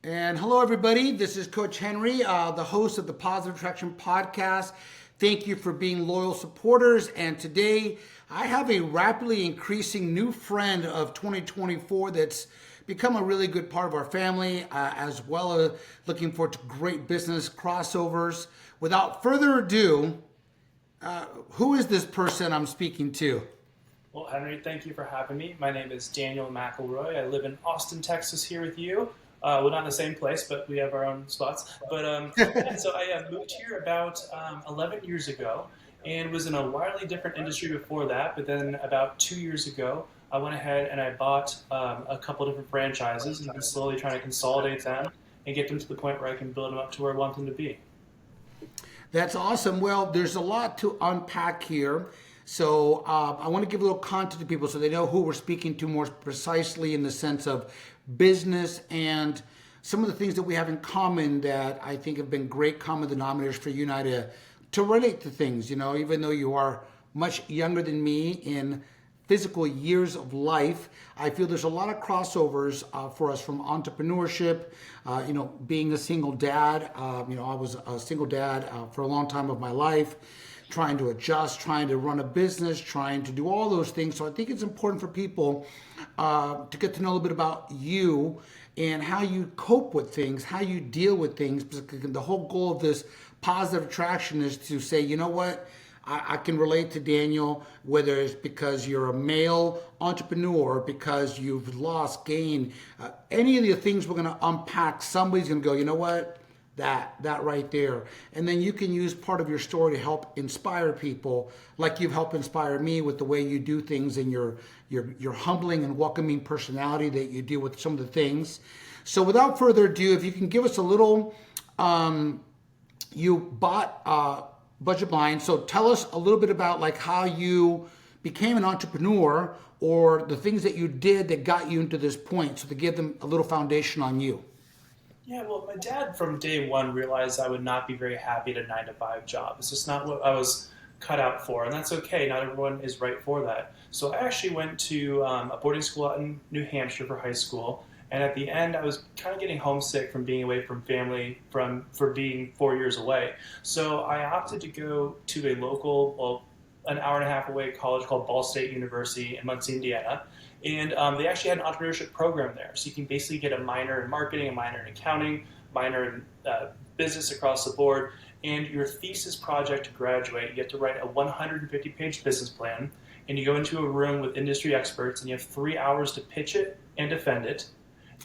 And hello, everybody. This is Coach Henry, the host of the Positive Attraction Podcast. Thank you for being loyal supporters. And today I have a rapidly increasing new friend of 2024 that's become a really good part of our family, as well as looking forward to great business crossovers. Without further ado, who is this person I'm speaking to? Well, Henry, thank you for having me. My name is Daniel McElroy. I live in Austin, Texas here with you. We're not in the same place, but we have our own spots. Yeah, so I moved here about 11 years ago and was in a wildly different industry before that. But then about 2 years ago, I went ahead and I bought a couple different franchises and been slowly trying to consolidate them and get them to the point where I can build them up to where I want them to be. That's awesome. Well, there's a lot to unpack here. So I want to give a little context to people so they know who we're speaking to more precisely in the sense of business and some of the things that we have in common that I think have been great common denominators for you and I to relate to things. You know, even though you are much younger than me in physical years of life, I feel there's a lot of crossovers for us from entrepreneurship, being a single dad. I was a single dad for a long time of my life, trying to adjust, trying to run a business, trying to do all those things. So I think it's important for people to get to know a little bit about you and how you cope with things, how you deal with things. Because the whole goal of this positive attraction is to say, you know what? I can relate to Daniel, whether it's because you're a male entrepreneur, because you've lost, gained, any of the things we're going to unpack, somebody's going to go, you know what? That right there. And then you can use part of your story to help inspire people, like you've helped inspire me with the way you do things and your humbling and welcoming personality that you deal with some of the things. So without further ado, if you can give us a little, you bought Budget Blind. So tell us a little bit about like how you became an entrepreneur or the things that you did that got you into this point. So to give them a little foundation on you. Yeah, well, my dad from day one realized I would not be very happy at a 9 to 5 job. It's just not what I was cut out for, and that's okay. Not everyone is right for that. So I actually went to a boarding school out in New Hampshire for high school, and at the end, I was kind of getting homesick from being away from family for being 4 years away. So I opted to go to a local, well, an hour and a half away college called Ball State University in Muncie, Indiana. And they actually had an entrepreneurship program there. So you can basically get a minor in marketing, a minor in accounting, minor in business across the board. And your thesis project to graduate, you get to write a 150-page business plan. And you go into a room with industry experts and you have 3 hours to pitch it and defend it.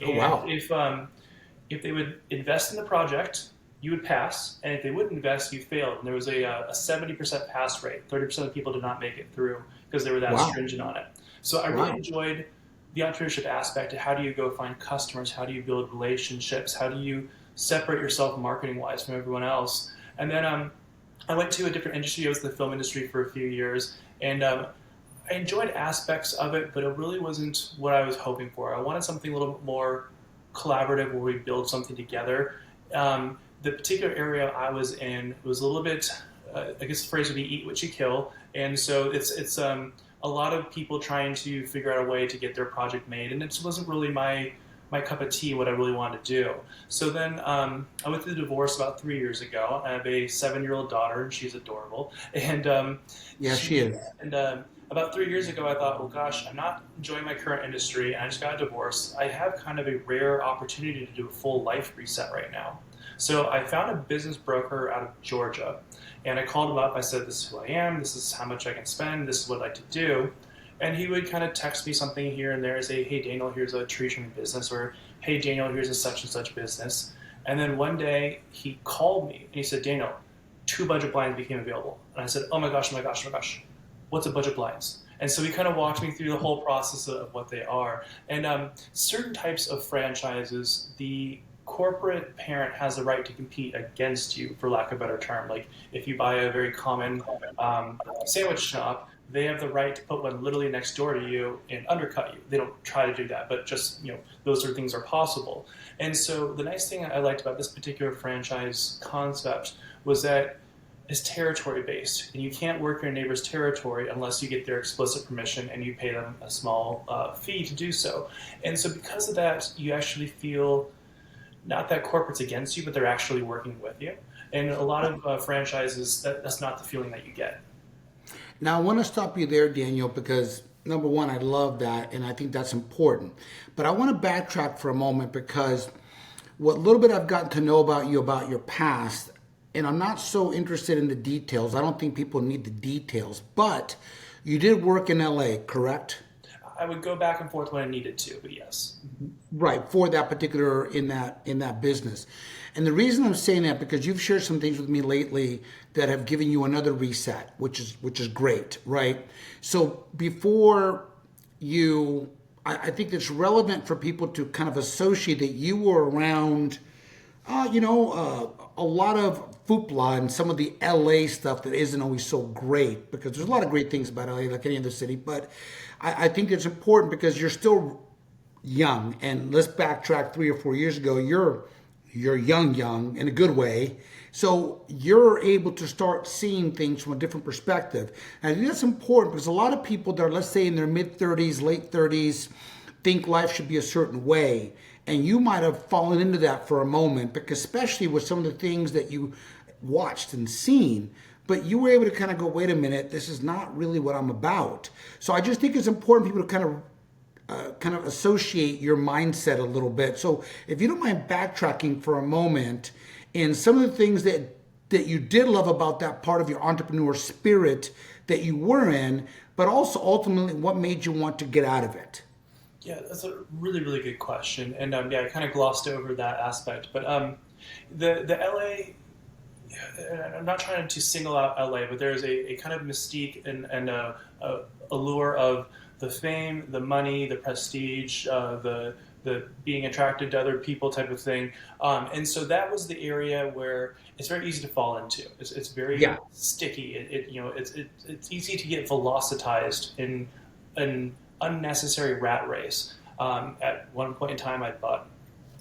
Oh, And wow. if they would invest in the project, you would pass. And if they wouldn't invest, you failed. And there was a 70% pass rate. 30% of people did not make it through because they were that Wow. stringent on it. So I really Wow. enjoyed the entrepreneurship aspect of how do you go find customers, how do you build relationships, how do you separate yourself marketing-wise from everyone else. And then I went to a different industry. I was in the film industry for a few years, and I enjoyed aspects of it, but it really wasn't what I was hoping for. I wanted something a little bit more collaborative where we build something together. The particular area I was in was a little bit, I guess the phrase would be eat what you kill. And so it's a lot of people trying to figure out a way to get their project made. And it just wasn't really my cup of tea, what I really wanted to do. So then I went through the divorce about 3 years ago. I have a 7-year-old daughter, and she's adorable. And Yeah, she is. and about 3 years ago, I thought, well, gosh, I'm not enjoying my current industry, and I just got a divorce. I have kind of a rare opportunity to do a full life reset right now. So I found a business broker out of Georgia, and I called him up. I said, this is who I am. This is how much I can spend. This is what I'd like to do. And he would kind of text me something here and there, say, hey, Daniel, here's a tree trimming business, or hey, Daniel, here's a such and such business. And then one day he called me and he said, Daniel, 2 budget blinds became available. And I said, oh my gosh, oh my gosh, oh my gosh, what's a budget blinds? And so he kind of walked me through the whole process of what they are. And certain types of franchises, the corporate parent has the right to compete against you, for lack of a better term. Like if you buy a very common sandwich shop, they have the right to put one literally next door to you and undercut you. They don't try to do that, but just, those sort of things are possible. And so the nice thing I liked about this particular franchise concept was that it's territory based, and you can't work in your neighbor's territory unless you get their explicit permission and you pay them a small fee to do so. And so because of that, you actually feel not that corporate's against you, but they're actually working with you. And a lot of franchises, that's not the feeling that you get. Now, I want to stop you there, Daniel, because number one, I love that, and I think that's important. But I want to backtrack for a moment because what little bit I've gotten to know about you, about your past, and I'm not so interested in the details. I don't think people need the details, but you did work in LA, correct? I would go back and forth when I needed to, but yes. Right, for that particular in that business. And the reason I'm saying that because you've shared some things with me lately that have given you another reset, which is great, right? So before you I think it's relevant for people to kind of associate that you were around a lot of foopla and some of the LA stuff that isn't always so great because there's a lot of great things about LA like any other city, but I think it's important because you're still young, and let's backtrack 3 or 4 years ago. You're young in a good way, so you're able to start seeing things from a different perspective. And I think that's important because a lot of people that are, let's say, in their mid-30s, late 30s, think life should be a certain way, and you might have fallen into that for a moment, because especially with some of the things that you watched and seen. But you were able to kind of go, wait a minute, this is not really what I'm about. So I just think it's important people to kind of associate your mindset a little bit. So if you don't mind backtracking for a moment, and some of the things that you did love about that part of your entrepreneur spirit that you were in, but also ultimately what made you want to get out of it. Yeah, that's a really, really good question. And yeah, I kind of glossed over that aspect. But the LA, I'm not trying to single out LA, but there's a kind of mystique and a allure of the fame, the money, the prestige, the being attracted to other people type of thing. And so that was the area where it's very easy to fall into. It's very sticky. It's easy to get velocitized in an unnecessary rat race. At one point in time, I bought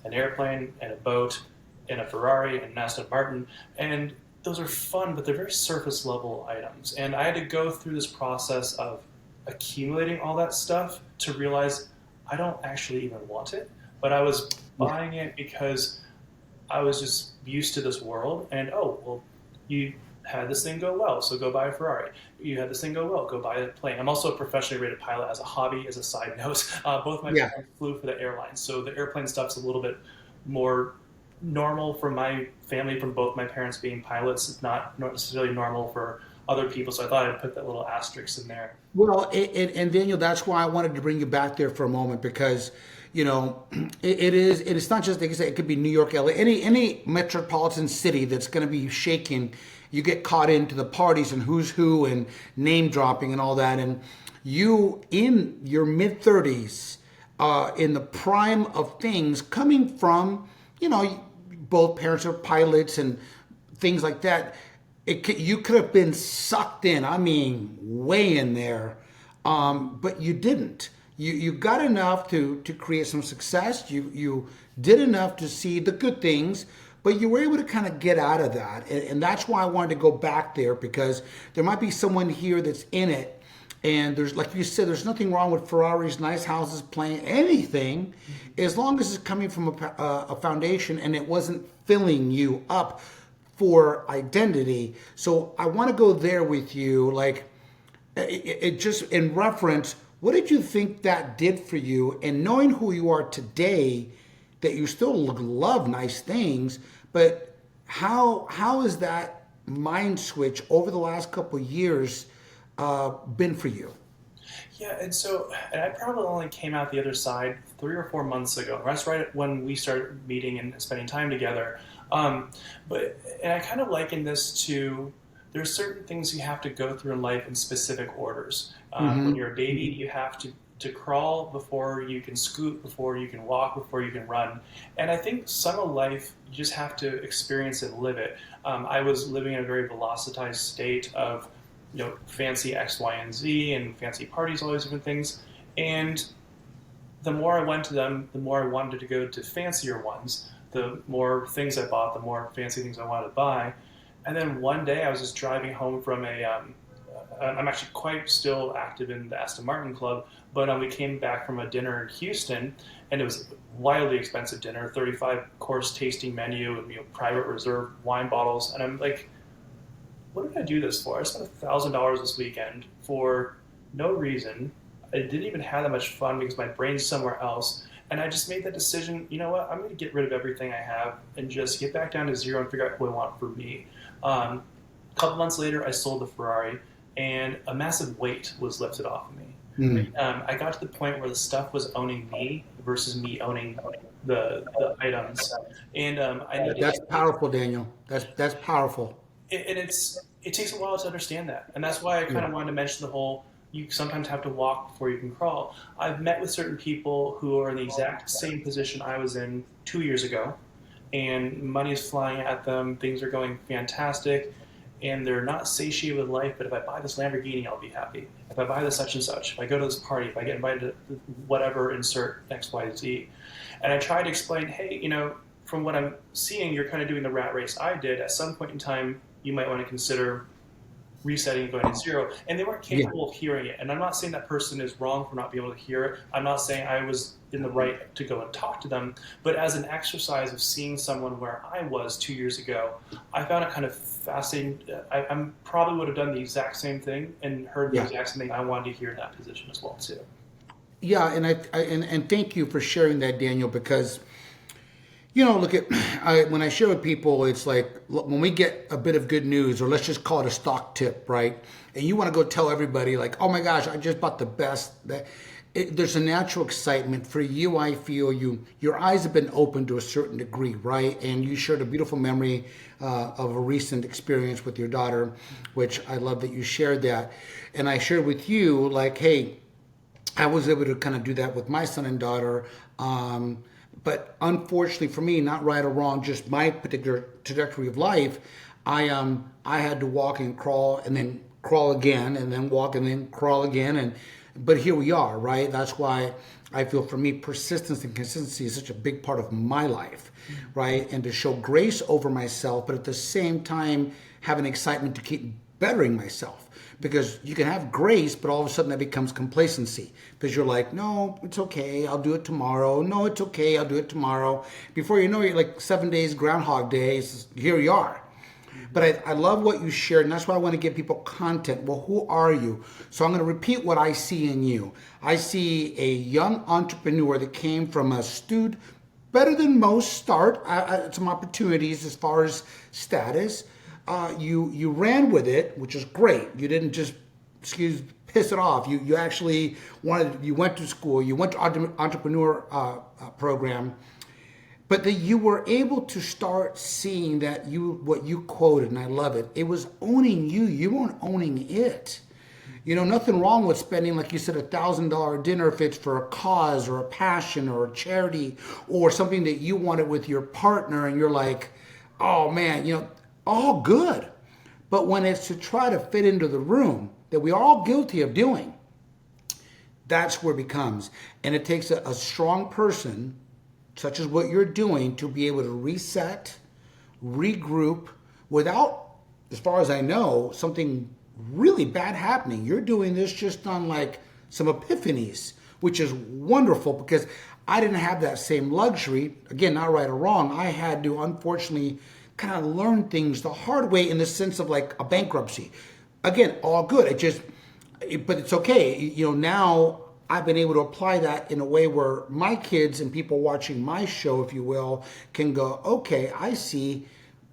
an airplane and a boat and a Ferrari and an Aston Martin, and those are fun, but they're very surface level items. And I had to go through this process of accumulating all that stuff to realize I don't actually even want it, but I was buying it because I was just used to this world. And you had this thing go well, so go buy a Ferrari. You had this thing go well, go buy a plane. I'm also a professionally rated pilot as a hobby, as a side note. Both my parents flew for the airlines, so the airplane stuff's a little bit more normal for my family from both my parents being pilots. It's not necessarily normal for other people, so I thought I'd put that little asterisk in there. Well, and Daniel, that's why I wanted to bring you back there for a moment because, it's not just, like I said, it could be New York, LA, any metropolitan city that's going to be shaking. You get caught into the parties and who's who and name dropping and all that. And you, in your mid 30s, in the prime of things, coming from, both parents are pilots and things like that. You could have been sucked in, I mean, way in there, but you didn't. You got enough to create some success. You did enough to see the good things, but you were able to kind of get out of that. And that's why I wanted to go back there, because there might be someone here that's in it. And there's, like you said, there's nothing wrong with Ferraris, nice houses, plane, anything, as long as it's coming from a foundation and it wasn't filling you up for identity. So I want to go there with you, like it just in reference, what did you think that did for you? And knowing who you are today, that you still love nice things, but how is that mind switch over the last couple of years been for you? Yeah, and I probably only came out the other side 3 or 4 months ago. That's right when we started meeting and spending time together. And I kind of liken this to, there's certain things you have to go through in life in specific orders. When you're a baby, you have to crawl before you can scoot, before you can walk, before you can run. And I think some of life, you just have to experience it and live it. I was living in a very velocitized state of, fancy X, Y, and Z and fancy parties, all these different things. And the more I went to them, the more I wanted to go to fancier ones. The more things I bought, the more fancy things I wanted to buy. And then one day I was just driving home from I'm actually quite still active in the Aston Martin Club, but we came back from a dinner in Houston, and it was a wildly expensive dinner, 35-course tasting menu, and private reserve wine bottles, and I'm like, what did I do this for? I spent $1,000 this weekend for no reason. I didn't even have that much fun because my brain's somewhere else. And I just made that decision, you know what, I'm going to get rid of everything I have and just get back down to zero and figure out who I want for me. A couple months later, I sold the Ferrari, and a massive weight was lifted off of me. I got to the point where the stuff was owning me versus me owning the items. And I needed That's powerful, Daniel. That's powerful. and it takes a while to understand that, and that's why I kind of wanted to mention the whole you sometimes have to walk before you can crawl. I've met with certain people who are in the exact same position I was in 2 years ago, and money is flying at them, things are going fantastic, and they're not satiated with life. But if I buy this Lamborghini, I'll be happy. If I buy this such and such, if I go to this party, if I get invited to whatever, insert X, Y, Z. And I try to explain, hey, from what I'm seeing, you're kind of doing the rat race I did. At some point in time, you might want to consider resetting and going to zero. And they weren't capable of hearing it. And I'm not saying that person is wrong for not being able to hear it. I'm not saying I was in the right to go and talk to them. But as an exercise of seeing someone where I was 2 years ago, I found it kind of fascinating. I probably would have done the exact same thing and heard the exact same thing I wanted to hear in that position as well, too. Yeah, and thank you for sharing that, Daniel, because look when I share with people, it's like when we get a bit of good news, or let's just call it a stock tip, right? And you want to go tell everybody, like, oh my gosh, I just bought the best. There's a natural excitement for you. I feel your eyes have been opened to a certain degree, right? And you shared a beautiful memory of a recent experience with your daughter, which I love that you shared that. And I shared with you, like, hey, I was able to kind of do that with my son and daughter. But unfortunately for me, not right or wrong, just my particular trajectory of life, I had to walk and crawl and then crawl again and then walk and then crawl again. But here we are, right? That's why I feel for me, persistence and consistency is such a big part of my life, right? And to show grace over myself, but at the same time, have an excitement to keep bettering myself. Because you can have grace, but all of a sudden that becomes complacency. Because you're like, no, it's okay, I'll do it tomorrow. No, it's okay, I'll do it tomorrow. Before you know it, like 7 days, Groundhog Day, here you are. But I love what you shared, and that's why I want to give people content. Well, who are you? So I'm going to repeat what I see in you. I see a young entrepreneur that came from a better than most start, some opportunities as far as status. You ran with it, which is great. You didn't just piss it off. You actually you went to school, you went to entrepreneur program, but that you were able to start seeing that what you quoted, and I love it. It was owning you. You weren't owning it. Nothing wrong with spending, like you said, $1,000 dinner if it's for a cause or a passion or a charity or something that you wanted with your partner, and you're like, oh man, all good. But when it's to try to fit into the room that we are all guilty of doing, that's where it becomes. And it takes a strong person, such as what you're doing, to be able to reset, regroup, without, as far as I know, something really bad happening. You're doing this just on like some epiphanies, which is wonderful, because I didn't have that same luxury. Again, not right or wrong. I had to, unfortunately, kind of learn things the hard way, in the sense of like a bankruptcy. Again, all good. But it's okay. Now I've been able to apply that in a way where my kids and people watching my show, if you will, can go, okay, I see,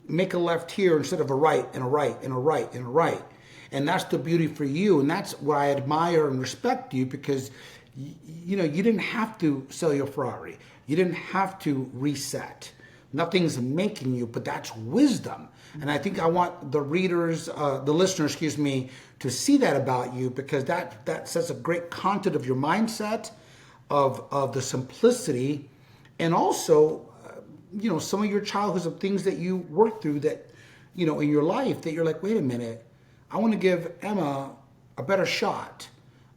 make a left here instead of a right and a right and a right and a right. And that's the beauty for you. And that's why I admire and respect you, because you didn't have to sell your Ferrari. You didn't have to reset. Nothing's making you, but that's wisdom. And I think I want the listeners, to see that about you, because that sets a great content of your mindset, of the simplicity, and also, some of your childhoods, of things that you worked through that, in your life, that you're like, wait a minute, I want to give Emma a better shot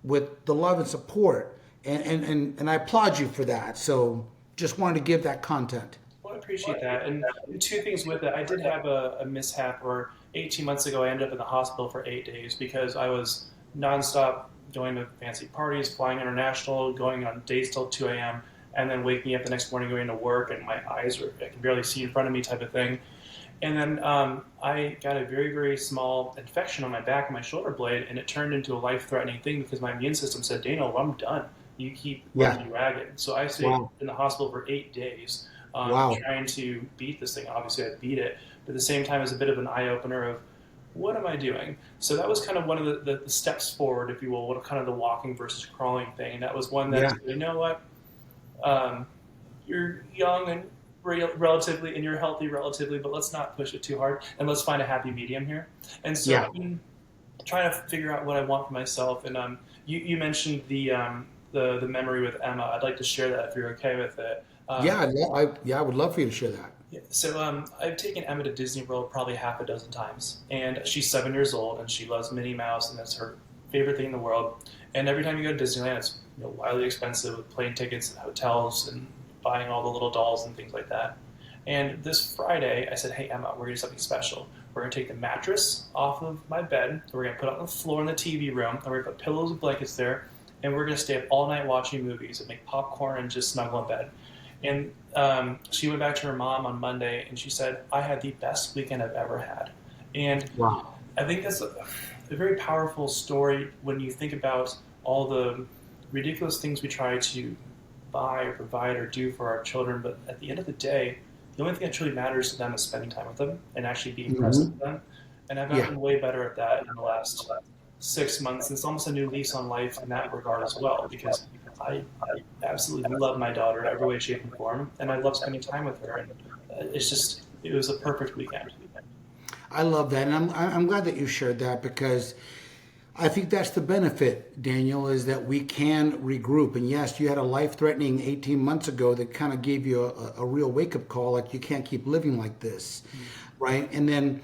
with the love and support. And I applaud you for that. So just wanted to give that content. Well, appreciate that. And two things with it. I did have a mishap, or 18 months ago, I ended up in the hospital for 8 days because I was nonstop going to fancy parties, flying international, going on dates till 2 a.m., and then waking up the next morning going to work, and my eyes were, I can barely see in front of me type of thing. And then I got a very, very small infection on my back and my shoulder blade, and it turned into a life-threatening thing because my immune system said, Daniel, I'm done. You keep running ragged. So I stayed in the hospital for 8 days trying to beat this thing. Obviously, I beat it. But at the same time, it's a bit of an eye-opener of, what am I doing? So that was kind of one of the steps forward, if you will, what kind of the walking versus crawling thing. And that was one that, you know what, you're young and relatively, and you're healthy relatively, but let's not push it too hard, and let's find a happy medium here. And so I'm trying to figure out what I want for myself. And you mentioned the memory with Emma. I'd like to share that if you're okay with it. I would love for you to share that. Yeah, so I've taken Emma to Disney World probably half a dozen times, and she's 7 years old, and she loves Minnie Mouse, and that's her favorite thing in the world. And every time you go to Disneyland, it's wildly expensive with plane tickets and hotels and buying all the little dolls and things like that. And this Friday, I said, hey, Emma, we're going to do something special. We're going to take the mattress off of my bed, we're going to put it on the floor in the TV room, and we're going to put pillows and blankets there, and we're going to stay up all night watching movies and make popcorn and just snuggle in bed. And she went back to her mom on Monday, and she said, I had the best weekend I've ever had. And I think that's a very powerful story when you think about all the ridiculous things we try to buy or provide or do for our children. But at the end of the day, the only thing that truly matters to them is spending time with them and actually being present with them. And I've gotten way better at that in the last 6 months. It's almost a new lease on life in that regard as well, because I absolutely love my daughter in every way, shape, and form, and I love spending time with her. And it was a perfect weekend. I love that, and I'm glad that you shared that, because I think that's the benefit, Daniel, is that we can regroup. And yes, you had a life-threatening 18 months ago that kind of gave you a real wake-up call, like you can't keep living like this, right? And then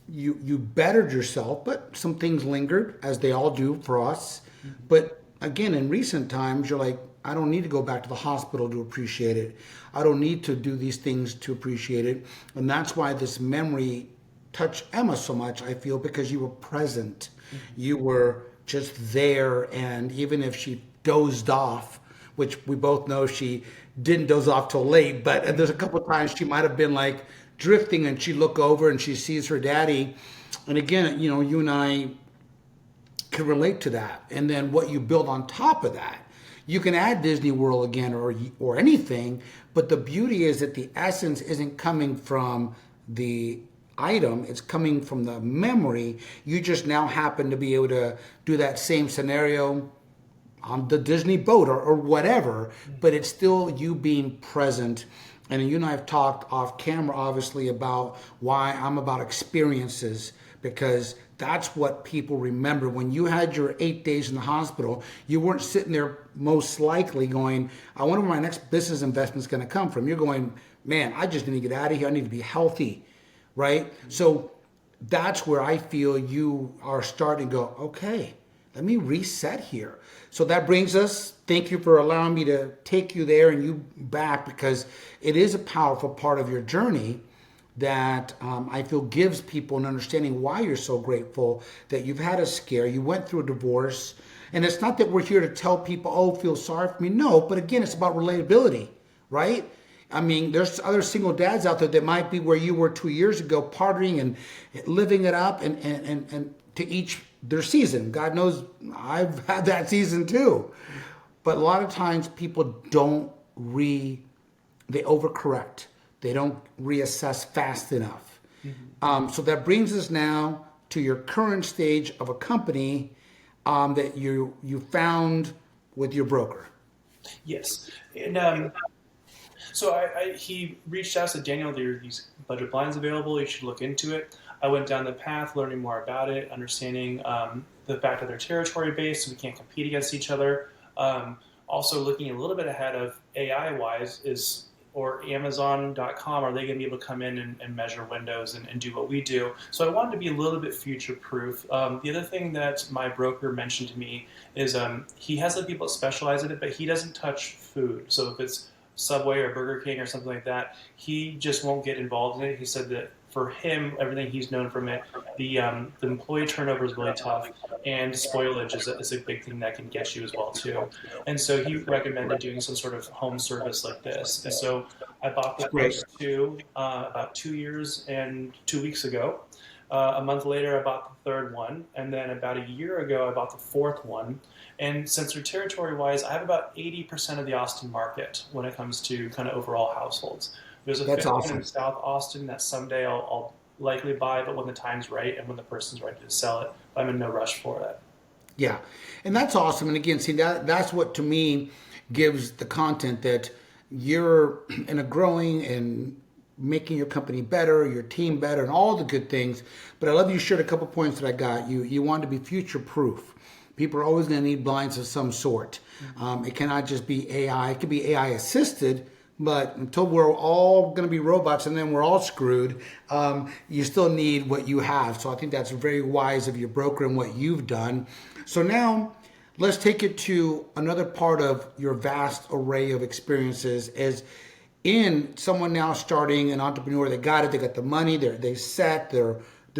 you bettered yourself, but some things lingered, as they all do for us. But again, in recent times, you're like, I don't need to go back to the hospital to appreciate it. I don't need to do these things to appreciate it. And that's why this memory touched Emma so much, I feel, because you were present. You were just there. And even if she dozed off, which we both know she didn't doze off till late, but there's a couple of times she might have been like drifting, and she look over and she sees her daddy. And again, you and I can relate to that. And then what you build on top of that, you can add Disney World again or anything, but the beauty is that the essence isn't coming from the item, it's coming from the memory. You just now happen to be able to do that same scenario on the Disney boat or whatever, but it's still you being present. And you and I have talked off camera, obviously, about why I'm about experiences, because that's what people remember. When you had your 8 days in the hospital, you weren't sitting there most likely going, I wonder where my next business investment is going to come from. You're going, man, I just need to get out of here. I need to be healthy, right? So that's where I feel you are starting to go, okay, let me reset here. So that brings us, thank you for allowing me to take you there and you back, because it is a powerful part of your journey that I feel gives people an understanding why you're so grateful that you've had a scare, you went through a divorce. And it's not that we're here to tell people, oh, feel sorry for me. No, but again, it's about relatability, right? I mean, there's other single dads out there that might be where you were 2 years ago, partying and living it up, and to each their season. God knows I've had that season too. But a lot of times people they overcorrect. They don't reassess fast enough. So that brings us now to your current stage of a company that you found with your broker. Yes. And so he reached out and said, Daniel, there are these budget blinds available. You should look into it. I went down the path, learning more about it, understanding the fact that they're territory-based, so we can't compete against each other. Also looking a little bit ahead of AI-wise or Amazon.com, are they going to be able to come in and measure windows and do what we do? So I wanted to be a little bit future-proof. The other thing that my broker mentioned to me is he has some people that specialize in it, but he doesn't touch food. So if it's Subway or Burger King or something like that, he just won't get involved in it. He said that for him, everything he's known from it, the employee turnover is really tough, and spoilage is a big thing that can get you as well too. And so he recommended doing some sort of home service like this. And so I bought the Great. first two about 2 years and 2 weeks ago. A month later, I bought the third one, and then about a year ago, I bought the fourth one. And since they're territory-wise, I have about 80% of the Austin market when it comes to kind of overall households. There's a That's fifth one awesome. in South Austin that someday I'll likely buy, but when the time's right and when the person's ready to sell it, I'm in no rush for it. Yeah, and that's awesome. And again, see that's what to me gives the content that you're in a growing and making your company better, your team better, and all the good things. But I love you shared a couple points that I got. You want to be future proof. People are always going to need blinds of some sort. It cannot just be AI. It could be AI assisted, but until we're all going to be robots and then we're all screwed, you still need what you have. So I think that's very wise of your broker and what you've done. So now let's take it to another part of your vast array of experiences is in someone now starting an entrepreneur. They got it. They got the money. They set. They're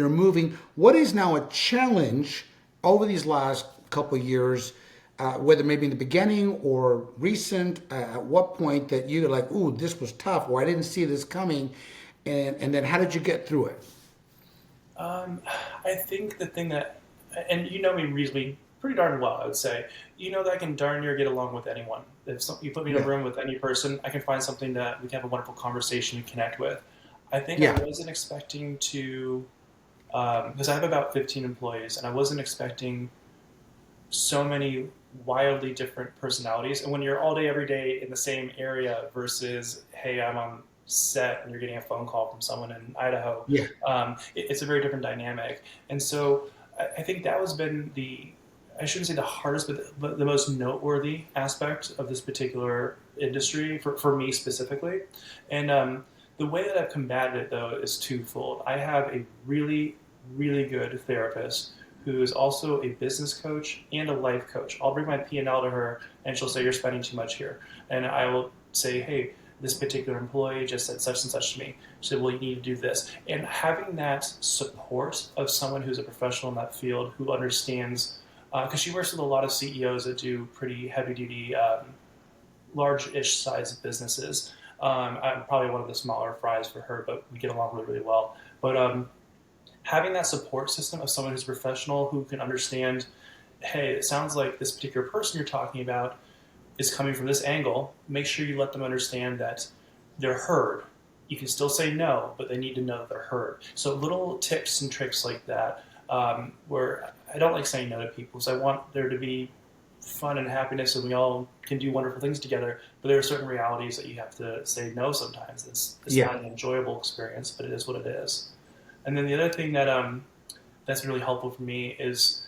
moving. What is now a challenge over these last couple of years, whether maybe in the beginning or recent? At what point that you're like, "Ooh, this was tough," or "I didn't see this coming," and then how did you get through it? I think the thing that, and you know me reasonably pretty darn well, I would say, you know that I can darn near get along with anyone. If you put me in a Yeah, room with any person, I can find something that we can have a wonderful conversation and connect with. I think I yeah, wasn't expecting to, because I have about 15 employees, and I wasn't expecting so many wildly different personalities. And when you're all day, every day in the same area versus, hey, I'm on set and you're getting a phone call from someone in Idaho, yeah, it's a very different dynamic. And so I think that has been I shouldn't say the hardest, but the most noteworthy aspect of this particular industry for me specifically. And the way that I've combated it, though, is twofold. I have a really, really good therapist who is also a business coach and a life coach. I'll bring my P&L to her, and she'll say, "You're spending too much here." And I will say, "Hey, this particular employee just said such and such to me." She said, "Well, you need to do this." And having that support of someone who's a professional in that field who understands, because she works with a lot of CEOs that do pretty heavy duty, large-ish size businesses. I'm probably one of the smaller fries for her, but we get along really, really well. But having that support system of someone who's a professional who can understand, hey, it sounds like this particular person you're talking about is coming from this angle. Make sure you let them understand that they're heard. You can still say no, but they need to know that they're heard. So little tips and tricks like that, where I don't like saying no to people, because I want there to be fun and happiness, and we all can do wonderful things together. But there are certain realities that you have to say no sometimes. It's yeah, not an enjoyable experience, but it is what it is. And then the other thing that that's really helpful for me is,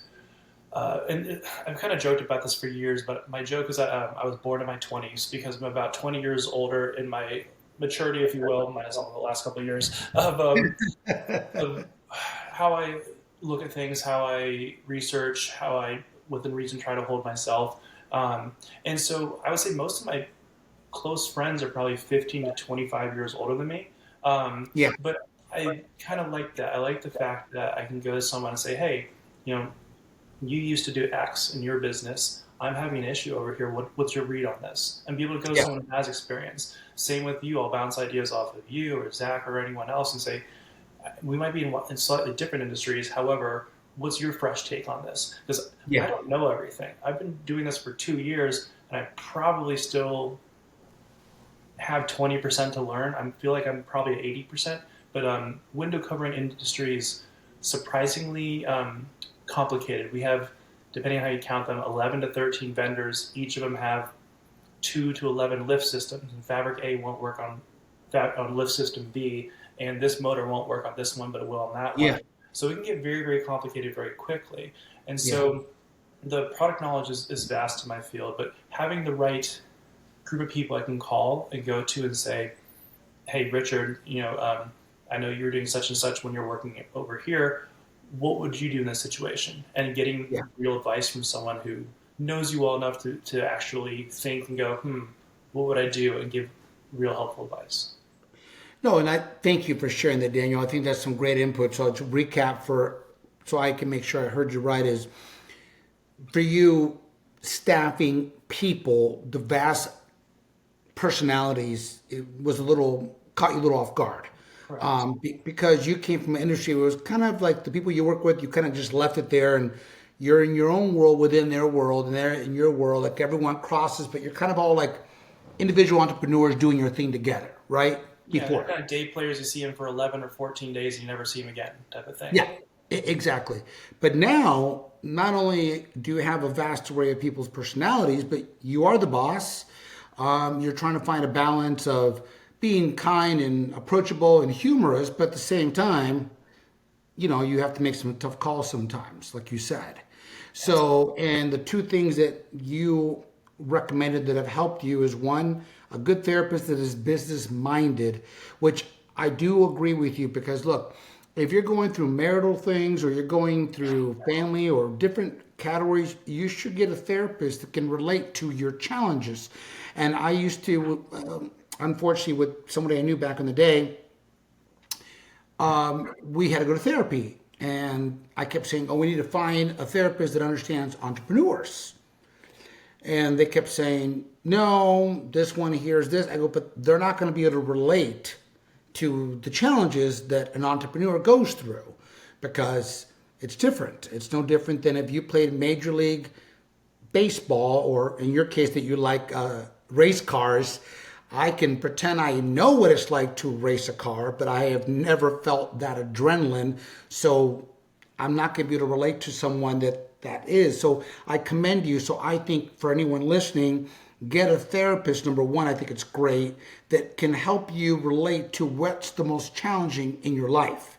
I've kind of joked about this for years, but my joke is that I was born in my 20s because I'm about 20 years older in my maturity, if you will, minus all the last couple of years of how I look at things, how I research, how I, within reason, try to hold myself. And so I would say most of my close friends are probably 15 to 25 years older than me. yeah, But I kind of like that. I like the fact that I can go to someone and say, hey, you know, you used to do X in your business. I'm having an issue over here. What's your read on this? And be able to go to yeah, someone who has experience. Same with you. I'll bounce ideas off of you or Zach or anyone else and say, we might be in slightly different industries. However, what's your fresh take on this? Because I yeah, don't know everything. I've been doing this for 2 years, and I probably still have 20% to learn. I feel like I'm probably at 80%. But window covering industry is surprisingly complicated. We have, depending on how you count them, 11 to 13 vendors. Each of them have 2 to 11 lift systems. And fabric A won't work on lift system B, and this motor won't work on this one, but it will on that yeah, one. So it can get very, very complicated very quickly. And yeah, so the product knowledge is vast in my field, but having the right group of people I can call and go to and say, hey, Richard, I know you're doing such and such when you're working over here. What would you do in this situation? And getting yeah, real advice from someone who knows you well enough to actually think and go, what would I do? And give real helpful advice. No, and I thank you for sharing that, Daniel. I think that's some great input. So to recap so I can make sure I heard you right is for you, staffing people, the vast personalities, it was caught you a little off guard. Correct. Because you came from an industry where it was kind of like the people you work with, you kind of just left it there and you're in your own world within their world and they're in your world, like everyone crosses, but you're kind of all like individual entrepreneurs doing your thing together, right? Yeah, they're Before. kind of day players. You see them for 11 or 14 days and you never see them again, type of thing. Yeah, exactly. But now, not only do you have a vast array of people's personalities, but you are the boss. You're trying to find a balance of being kind and approachable and humorous, but at the same time, you have to make some tough calls sometimes, like you said. So, and the two things that you recommended that have helped you is one, a good therapist that is business minded, which I do agree with you because look, if you're going through marital things or you're going through family or different categories, you should get a therapist that can relate to your challenges. And I used to, unfortunately, with somebody I knew back in the day, we had to go to therapy. And I kept saying, oh, we need to find a therapist that understands entrepreneurs. And they kept saying, no, this one hears this. I go, but they're not going to be able to relate to the challenges that an entrepreneur goes through because it's different. It's no different than if you played Major League Baseball or in your case that you like race cars. I can pretend I know what it's like to race a car, but I have never felt that adrenaline. So I'm not going to be able to relate to someone that is. So I commend you. So I think for anyone listening, get a therapist. Number one, I think it's great that can help you relate to what's the most challenging in your life.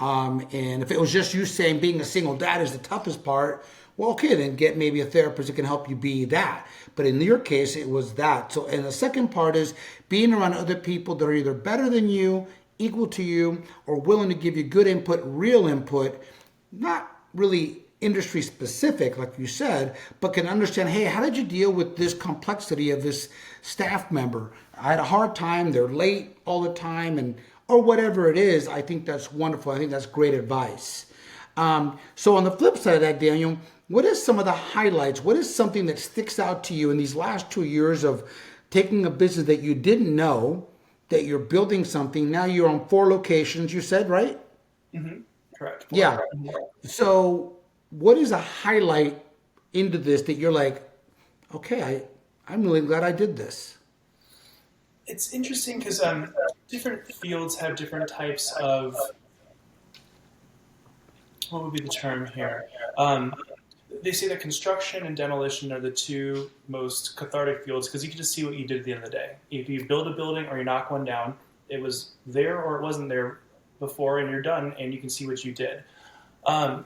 And if it was just you saying being a single dad is the toughest part, well, okay, then get maybe a therapist that can help you be that. But in your case, it was that. So, and the second part is being around other people that are either better than you, equal to you, or willing to give you good input, real input, not really industry specific, like you said, but can understand, hey, how did you deal with this complexity of this staff member? I had a hard time, they're late all the time, and or whatever it is. I think that's wonderful. I think that's great advice. So on the flip side of that, Daniel, what is some of the highlights? What is something that sticks out to you in these last 2 years of taking a business that you didn't know, that you're building something, now you're on 4 locations, you said, right? Mm-hmm. Correct. Yeah. So what is a highlight into this that you're like, okay, I'm really glad I did this? It's interesting because different fields have different types of, what would be the term here? They say that construction and demolition are the two most cathartic fields because you can just see what you did at the end of the day. If you build a building or you knock one down, it was there or it wasn't there before and you're done and you can see what you did. I'm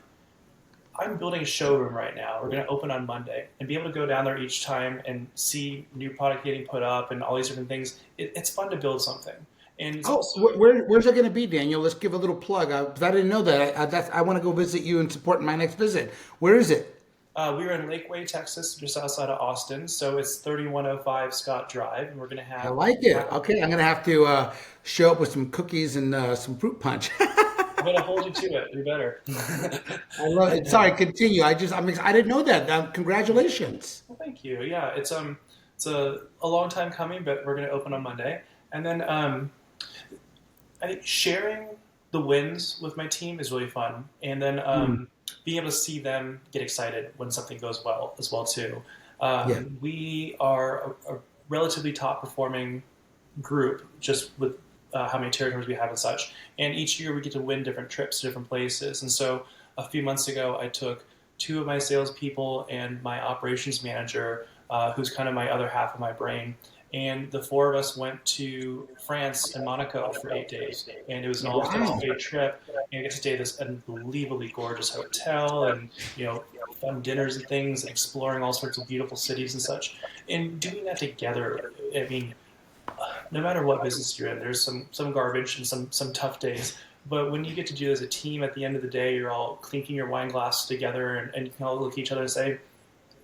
building a showroom right now. We're going to open on Monday and be able to go down there each time and see new product getting put up and all these different things. It's fun to build something. And it's also, Where's it going to be, Daniel? Let's give a little plug. 'Cause I didn't know that. I want to go visit you and support my next visit. Where is it? we're in Lakeway, Texas, just outside of Austin. So it's 3105 Scott Drive, and we're going to I have. like it. Okay, I'm going to have to show up with some cookies and some fruit punch. I'm going to hold you to it. You better. I love it. Sorry, continue. I didn't know that. Congratulations. Well, thank you. Yeah, it's a long time coming, but we're going to open on Monday. And then I think sharing the wins with my team is really fun. And then being able to see them get excited when something goes well as well too. Yeah. We are a relatively top performing group just with how many territories we have and such. And each year we get to win different trips to different places. And so a few months ago, I took 2 of my salespeople and my operations manager, who's kind of my other half of my brain. And the 4 of us went to France and Monaco for 8 days. And it was an all-expense-paid trip. And we got to stay at this unbelievably gorgeous hotel and, fun dinners and things and exploring all sorts of beautiful cities and such. And doing that together, I mean, no matter what business you're in, there's some garbage and some tough days. But when you get to do it as a team, at the end of the day, you're all clinking your wine glass together and you can all look at each other and say,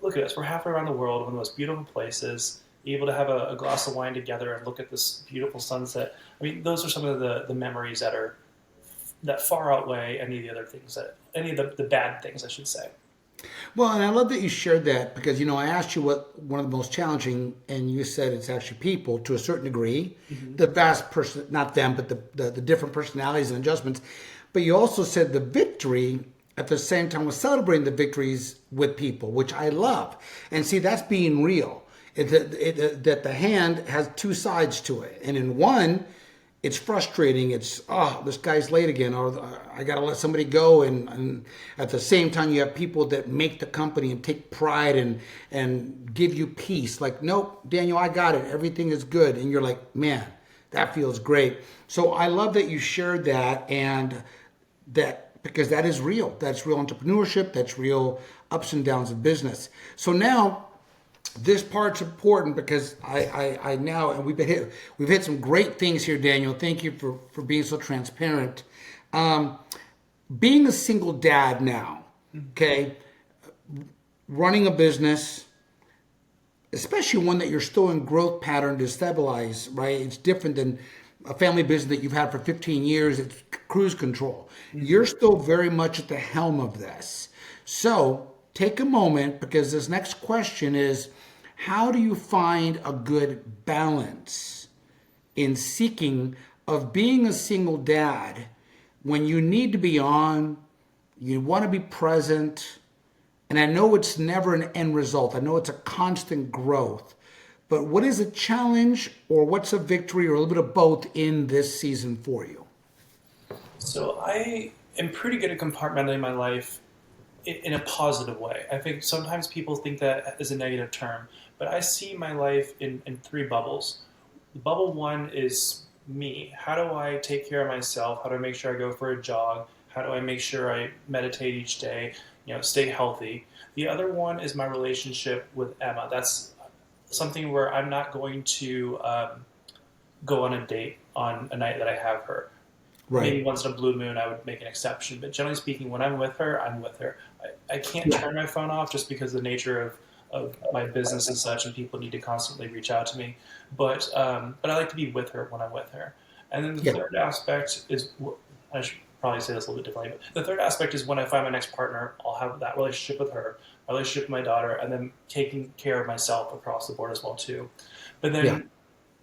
look at us, we're halfway around the world, one of the most beautiful places. be able to have a glass of wine together and look at this beautiful sunset. I mean, those are some of the memories that far outweigh any of the other things any of the bad things, I should say. Well, and I love that you shared that because, I asked you what one of the most challenging, and you said it's actually people to a certain degree, the vast person, not them, but the different personalities and adjustments. But you also said the victory at the same time was celebrating the victories with people, which I love. And see, that's being real. That the hand has two sides to it. And in one, it's frustrating. It's, oh, this guy's late again, or I got to let somebody go. And at the same time, you have people that make the company and take pride and give you peace. Like, nope, Daniel, I got it. Everything is good. And you're like, man, that feels great. So I love that you shared that, and that because that is real. That's real entrepreneurship. That's real ups and downs of business. So now, this part's important because I now, and we've hit some great things here, Daniel. Thank you for being so transparent. Being a single dad now, okay, running a business, especially one that you're still in growth pattern to stabilize, right? It's different than a family business that you've had for 15 years. It's cruise control. You're still very much at the helm of this. So take a moment, because this next question is, how do you find a good balance in seeking of being a single dad when you need to be on, you want to be present, and I know it's never an end result. I know it's a constant growth. But what is a challenge, or what's a victory, or a little bit of both in this season for you? So I am pretty good at compartmentalizing my life in a positive way. I think sometimes people think that is a negative term, but I see my life in three bubbles. Bubble one is me. How do I take care of myself? How do I make sure I go for a jog? How do I make sure I meditate each day? Stay healthy. The other one is my relationship with Emma. That's something where I'm not going to go on a date on a night that I have her. Right. Maybe once in a blue moon, I would make an exception. But generally speaking, when I'm with her, I'm with her. I can't turn my phone off just because of the nature of my business and such, and people need to constantly reach out to me. But I like to be with her when I'm with her. And then the third aspect is, I should probably say this a little bit differently, but the third aspect is when I find my next partner, I'll have that relationship with her, my relationship with my daughter, and then taking care of myself across the board as well too. But then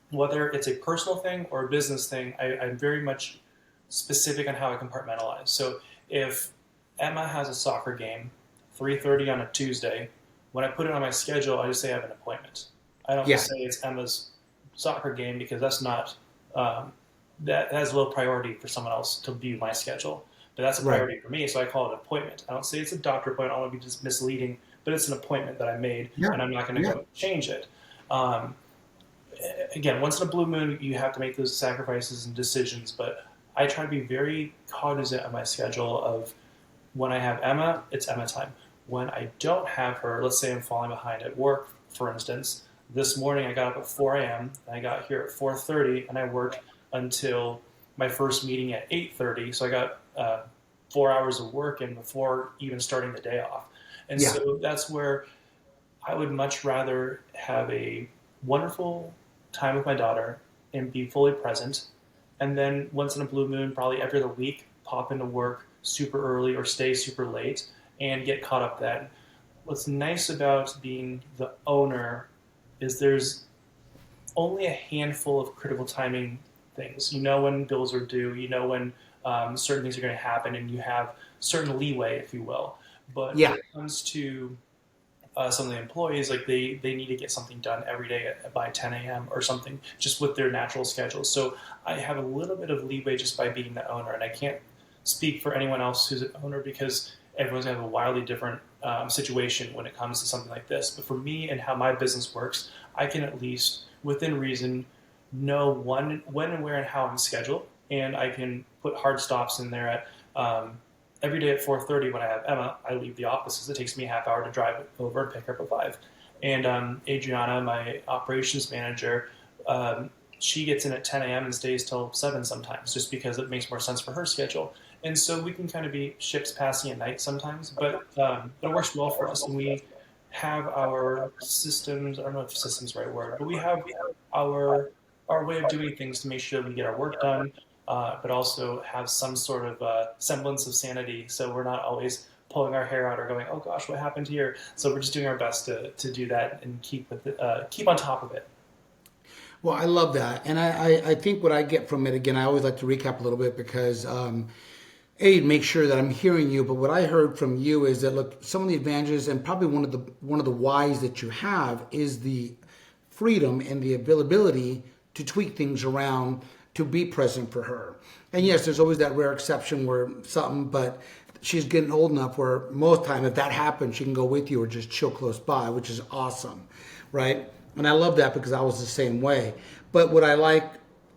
whether it's a personal thing or a business thing, I'm very much specific on how I compartmentalize. So if Emma has a soccer game, 3:30 on a Tuesday, when I put it on my schedule, I just say I have an appointment. I don't say it's Emma's soccer game, because that's not that has a low priority for someone else to view my schedule. But that's a priority for me, so I call it an appointment. I don't say it's a doctor appointment. I don't want to be just misleading, but it's an appointment that I made, and I'm not going to go change it. Again, once in a blue moon, you have to make those sacrifices and decisions, but I try to be very cognizant of my schedule of when I have Emma, it's Emma time. When I don't have her, let's say I'm falling behind at work, for instance. This morning I got up at 4 a.m. and I got here at 4:30, and I worked until my first meeting at 8:30. So I got 4 hours of work in before even starting the day off. And so that's where I would much rather have a wonderful time with my daughter and be fully present. And then once in a blue moon, probably every other week, pop into work super early or stay super late and get caught up then. What's nice about being the owner is there's only a handful of critical timing things. You know when bills are due, you know when certain things are going to happen, and you have certain leeway, if you will. But when it comes to some of the employees, like they need to get something done every day by 10 a.m. or something, just with their natural schedules. So I have a little bit of leeway just by being the owner, and I can't speak for anyone else who's an owner, because everyone's going to have a wildly different situation when it comes to something like this. But for me and how my business works, I can at least, within reason, know when and where and how I'm scheduled, and I can put hard stops in there at every day at 4:30 when I have Emma. I leave the office because it takes me a half hour to drive over and pick her up at 5. And Adriana, my operations manager, she gets in at 10 a.m. and stays till 7 sometimes, just because it makes more sense for her schedule. And so we can kind of be ships passing at night sometimes, but it works well for us. And we have our systems. I don't know if system's the right word, but we have our our way of doing things to make sure we get our work done, but also have some sort of semblance of sanity. So we're not always pulling our hair out or going, "Oh gosh, what happened here?" So we're just doing our best to do that and keep on top of it. Well, I love that. And I think what I get from it, again, I always like to recap a little bit because, A, make sure that I'm hearing you. But what I heard from you is that, look, some of the advantages and probably one of the whys that you have is the freedom and the availability to tweak things around to be present for her. And yes, there's always that rare exception where something, but she's getting old enough where most time if that happens, she can go with you or just chill close by, which is awesome, right? And I love that because I was the same way. But what I like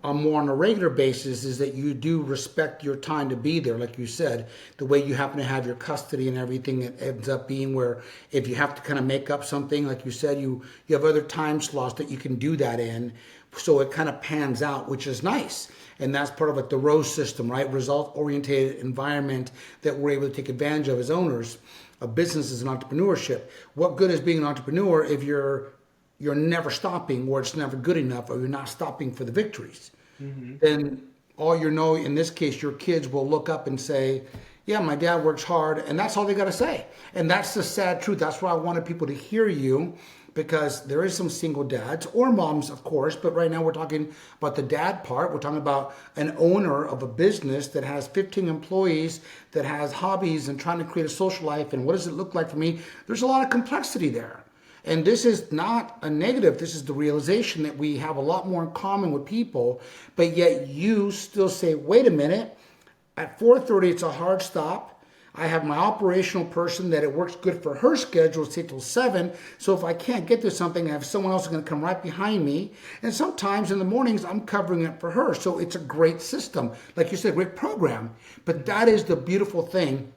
on more on a regular basis is that you do respect your time to be there, like you said, the way you happen to have your custody and everything. It ends up being where if you have to kind of make up something, like you said, you have other time slots that you can do that in, so it kind of pans out, which is nice. And that's part of like the rose system, right? Result oriented environment that we're able to take advantage of as owners of businesses and entrepreneurship. What good is being an entrepreneur if you're never stopping, or it's never good enough, or you're not stopping for the victories? Then all you know, in this case, your kids will look up and say, yeah, my dad works hard, and that's all they got to say. And that's the sad truth. That's why I wanted people to hear you, because there is some single dads or moms, of course, but right now we're talking about the dad part. We're talking about an owner of a business that has 15 employees, that has hobbies and trying to create a social life, and what does it look like for me? There's a lot of complexity there. And this is not a negative. This is the realization that we have a lot more in common with people, but yet you still say, wait a minute, at 4:30, it's a hard stop. I have my operational person that it works good for her schedule, say till 7. So if I can't get to something, I have someone else going to come right behind me. And sometimes in the mornings, I'm covering it for her. So it's a great system. Like you said, great program. But that is the beautiful thing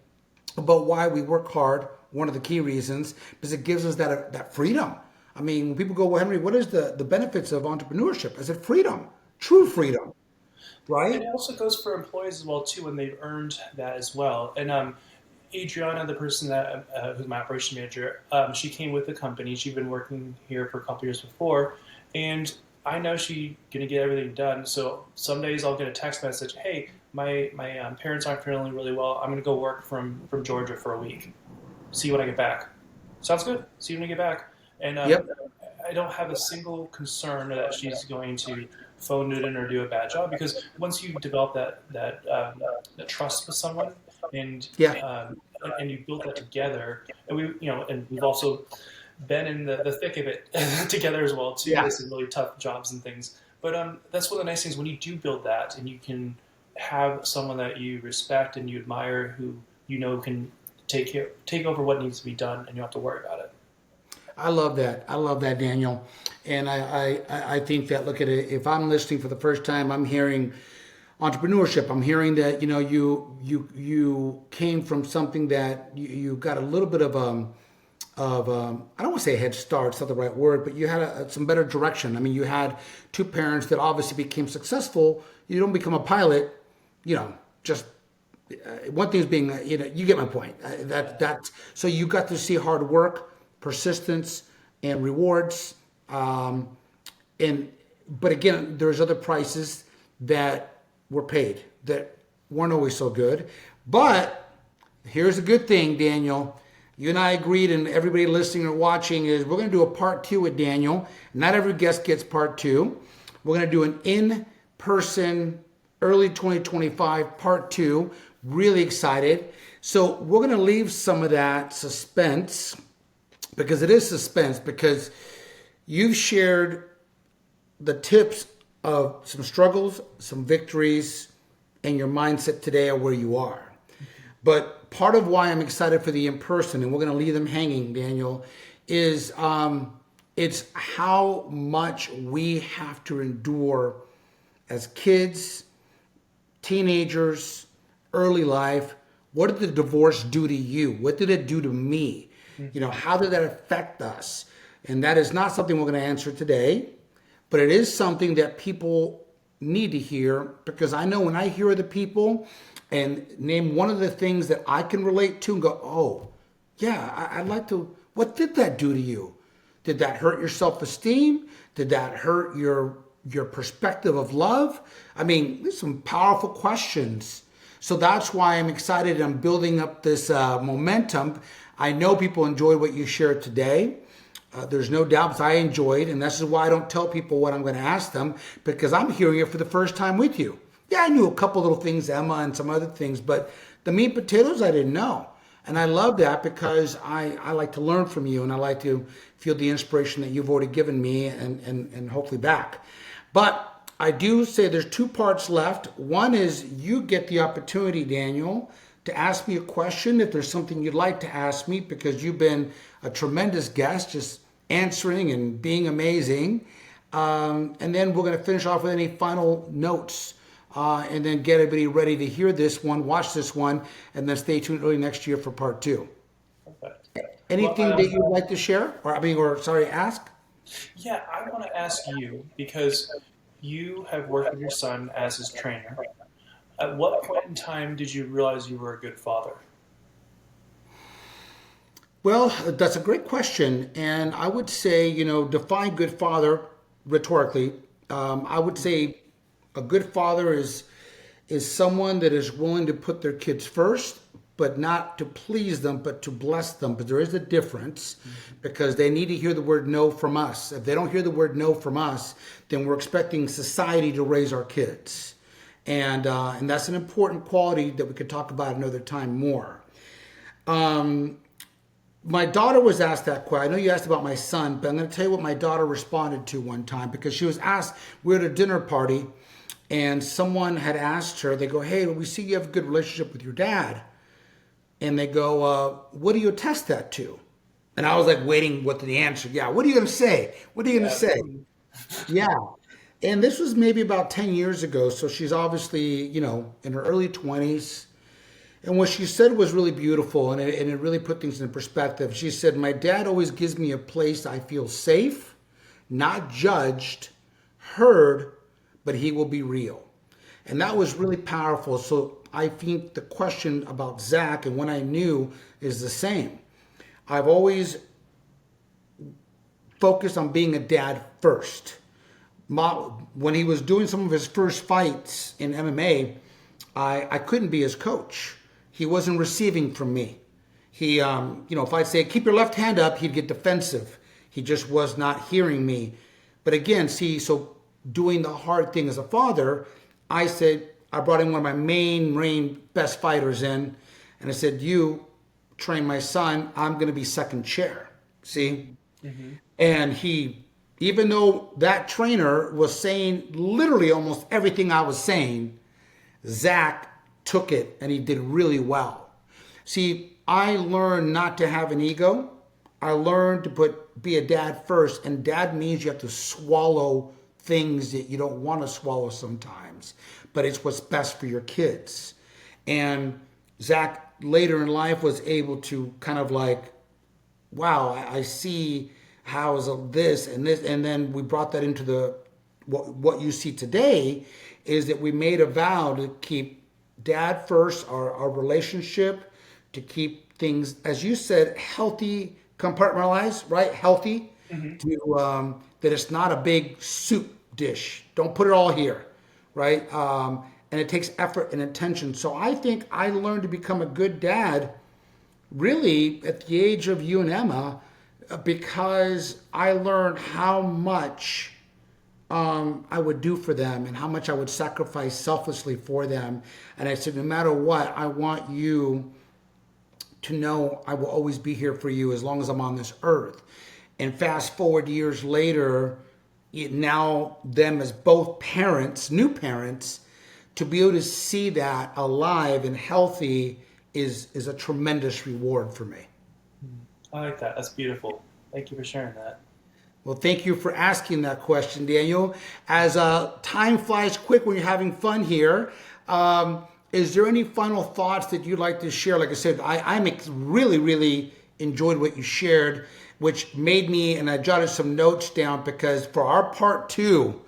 about why we work hard. One of the key reasons, because it gives us that freedom. I mean, when people go, well, Henry, what is the benefits of entrepreneurship? I said, freedom, true freedom, And right? it also goes for employees as well too when they've earned that as well. And Adriana, the person that who's my operation manager, she came with the company. She'd been working here for a couple years before, and I know she's gonna get everything done. So some days I'll get a text message, "Hey, my parents aren't feeling really well. I'm gonna go work from Georgia for a week. See you when I get back." Sounds good. See you when I get back. And Yep. I don't have a single concern that she's going to phone it in or do a bad job, because once you develop that trust with someone, and Yeah. and you build that together, and we've also been in the thick of it together as well too, Yeah. with some really tough jobs and things. But that's one of the nice things when you do build that, and you can have someone that you respect and you admire, who can take over what needs to be done, and you don't have to worry about it. I love that. I love that, Daniel. And I think that, look at it, if I'm listening for the first time, I'm hearing entrepreneurship. I'm hearing that, you came from something that you got a little bit of I don't want to say a head start, it's not the right word, but you had some better direction. I mean, you had two parents that obviously became successful. You don't become a pilot, just one thing is being, you get my point. That's so you got to see hard work, persistence, and rewards. And but again, there's other prices that were paid that weren't always so good. But here's a good thing, Daniel. You and I agreed, and everybody listening or watching, is we're going to do a part 2 with Daniel. Not every guest gets part 2. We're going to do an in-person early 2025 part 2. Really excited. So we're going to leave some of that suspense, because it is suspense, because you've shared the tips of some struggles, some victories, and your mindset today of where you are. But part of why I'm excited for the in-person, and we're going to leave them hanging, Daniel, is it's how much we have to endure as kids, teenagers, early life. What did the divorce do to you? What did it do to me? How did that affect us? And that is not something we're going to answer today, but it is something that people need to hear, because I know when I hear other people and name one of the things that I can relate to and go, oh, yeah, I'd like to What did that do to you? Did that hurt your self-esteem? Did that hurt your perspective of love? I mean, there's some powerful questions. So that's why I'm excited. I'm building up this momentum. I know people enjoyed what you shared today. There's no doubt because I enjoyed, and this is why I don't tell people what I'm going to ask them, because I'm hearing it for the first time with you. Yeah, I knew a couple little things, Emma, and some other things, but the meat and potatoes I didn't know. And I love that because I like to learn from you, and I like to feel the inspiration that you've already given me and hopefully back. But I do say there's two parts left. One is you get the opportunity, Daniel, to ask me a question if there's something you'd like to ask me, because you've been a tremendous guest, just answering and being amazing. And then we're going to finish off with any final notes and then get everybody ready to hear this one, watch this one, and then stay tuned early next year for part 2. Perfect. Anything that you'd like to share ask? Yeah, I want to ask you, because you have worked with your son as his trainer. At what point in time did you realize you were a good father? Well, that's a great question. And I would say, define good father rhetorically. I would say a good father is someone that is willing to put their kids first, but not to please them, but to bless them. But there is a difference, because they need to hear the word no from us. If they don't hear the word no from us, then we're expecting society to raise our kids. And that's an important quality that we could talk about another time more. My daughter was asked that question. I know you asked about my son, but I'm going to tell you what my daughter responded to one time, because she was asked, we were at a dinner party, and someone had asked her, they go, hey, we see you have a good relationship with your dad. And they go, what do you attest that to? And I was like waiting what the answer. Yeah, what are you going to say? What are you going to say? Yeah. And this was maybe about 10 years ago. So she's obviously, in her early 20s. And what she said was really beautiful, and it really put things in perspective. She said, my dad always gives me a place I feel safe, not judged, heard, but he will be real. And that was really powerful. So I think the question about Zach and when I knew is the same. I've always focused on being a dad first. When he was doing some of his first fights in MMA, I couldn't be his coach. He wasn't receiving from me. He, if I'd say, keep your left hand up, he'd get defensive. He just was not hearing me. But again, so doing the hard thing as a father, I brought in one of my main best fighters in, and I said, you train my son, I'm going to be second chair. See? Mm-hmm. And he, even though that trainer was saying literally almost everything I was saying, Zach took it and he did really well. See, I learned not to have an ego. I learned to be a dad first, and dad means you have to swallow things that you don't want to swallow sometimes, but it's what's best for your kids. And Zach later in life was able to kind of like, wow, I see how is this and this, and then we brought that into what you see today is that we made a vow to keep dad first, our relationship, to keep things, as you said, healthy, compartmentalized, right? Healthy, to that it's not a big soup dish. Don't put it all here, right? And it takes effort and attention. So I think I learned to become a good dad really at the age of you and Emma, because I learned how much I would do for them and how much I would sacrifice selflessly for them. And I said, no matter what, I want you to know I will always be here for you as long as I'm on this earth. And fast forward years later, now them as both parents, new parents, to be able to see that alive and healthy is a tremendous reward for me. I like that. That's beautiful. Thank you for sharing that. Well, thank you for asking that question, Daniel. As time flies quick when you're having fun here, is there any final thoughts that you'd like to share? Like I said, I really, really enjoyed what you shared, which made me, and I jotted some notes down, because for our part 2,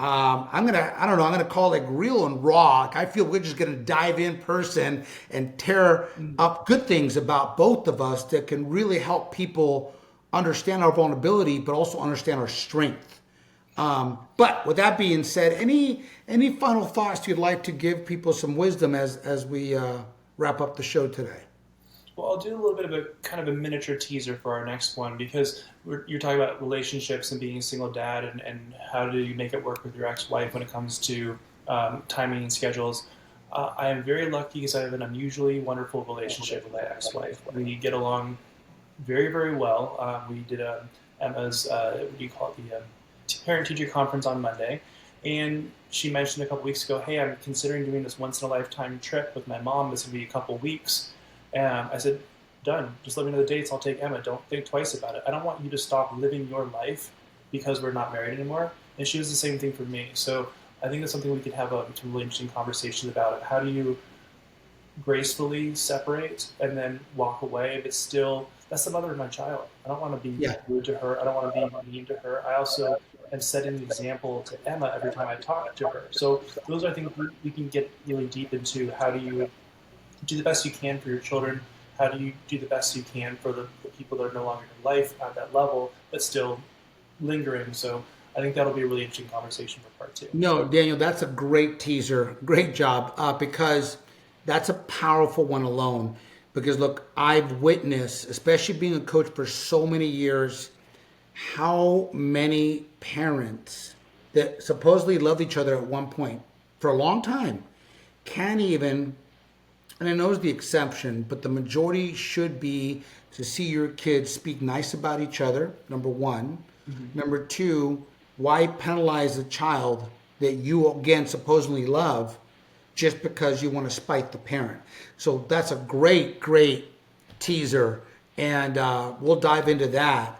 I'm gonna call it real and raw. I feel we're just gonna dive in person and tear up good things about both of us that can really help people understand our vulnerability, but also understand our strength. But with that being said, any final thoughts you'd like to give people some wisdom as we wrap up the show today? Well, I'll do a little bit of a kind of a miniature teaser for our next one because you're talking about relationships and being a single dad and how do you make it work with your ex-wife when it comes to timing and schedules. I am very lucky because I have an unusually wonderful relationship with my ex-wife. We get along very, very well. We did Emma's, what do you call it, the parent-teacher conference on Monday. And she mentioned a couple weeks ago, hey, I'm considering doing this once-in-a-lifetime trip with my mom. This will be a couple weeks. And I said, done. Just let me know the dates. I'll take Emma. Don't think twice about it. I don't want you to stop living your life because we're not married anymore. And she was the same thing for me. So I think that's something we could have some really interesting conversations about it. How do you gracefully separate and then walk away, but still, that's the mother of my child. I don't want to be rude to her. I don't want to be mean to her. I also am setting an example to Emma every time I talk to her. So those are things we can get really deep into. How do you do the best you can for your children? How do you do the best you can for the people that are no longer in life at that level, but still lingering? So I think that'll be a really interesting conversation for part 2. No, Daniel, that's a great teaser. Great job, because that's a powerful one alone. Because look, I've witnessed, especially being a coach for so many years, how many parents that supposedly loved each other at one point for a long time can't even, and I know it's the exception, but the majority should be to see your kids speak nice about each other, number one. Mm-hmm. Number two, why penalize a child that you, again, supposedly love just because you want to spite the parent? So that's a great, great teaser, and we'll dive into that.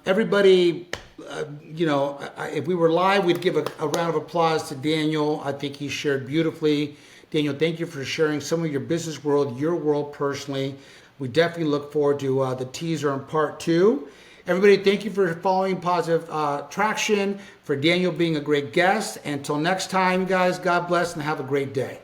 Everybody, if we were live, we'd give a round of applause to Daniel. I think he shared beautifully. Daniel, thank you for sharing some of your business world, your world personally. We definitely look forward to the teaser on part 2. Everybody, thank you for following Positive Traction, for Daniel being a great guest. Until next time, guys, God bless and have a great day.